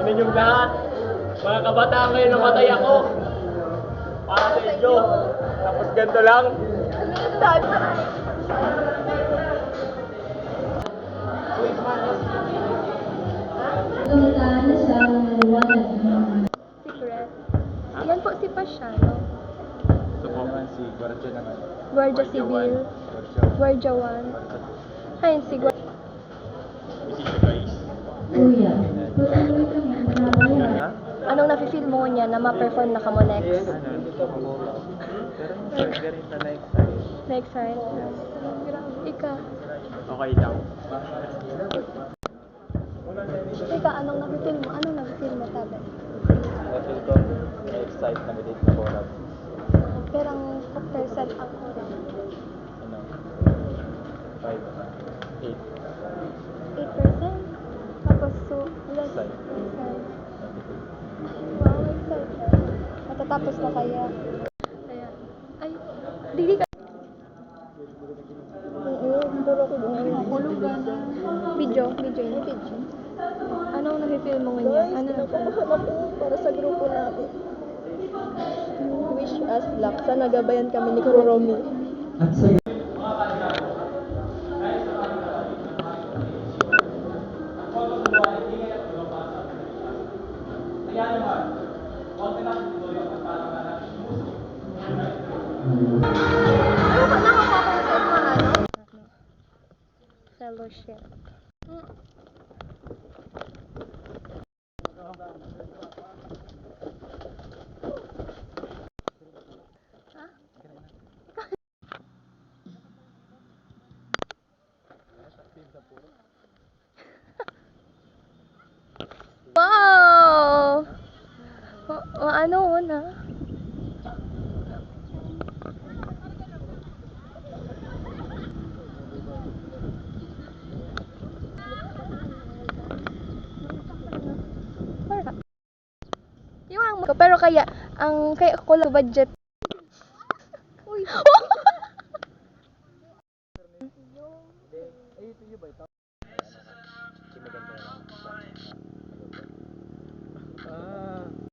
Alam ninyong lahat, mga kabataan kayo namatay ako. Para sa inyo. Tapos ganito lang. Secret. Yan po si Pasiano. Ito po man si Guardia naman. Guardia Civil. Guardia 1. Ayun si Guardia. Bisita guys. Kuya, Anong nafe-feel mo niya na ma-perform na ka mo next? Pero hindi sa next time. Next time? Ika. Okay lang. Ika, anong nafe-feel mo? Anong nafe-feel mo, tabi? Na-feel ko na-excite na medit na collab. Pero ang percent ako. Ano? 5, 8. 8%? Tapos so, less. Excited. Wow, excited. Matatapos na kaya. Ayan. Ay, dili ka. Puro ko doon. Kulugan. Video yun. Video. Anong nafe-feel mo ngayon? Ano Napakahanap ko para sa grupo natin. Wish us luck. Sana gabayan kami ni Kuromi. at sa Ano ka nakaka-concert na ano? Fellowship. Wow! Ano na? Yung ang pero kaya ang kaya ko lang budget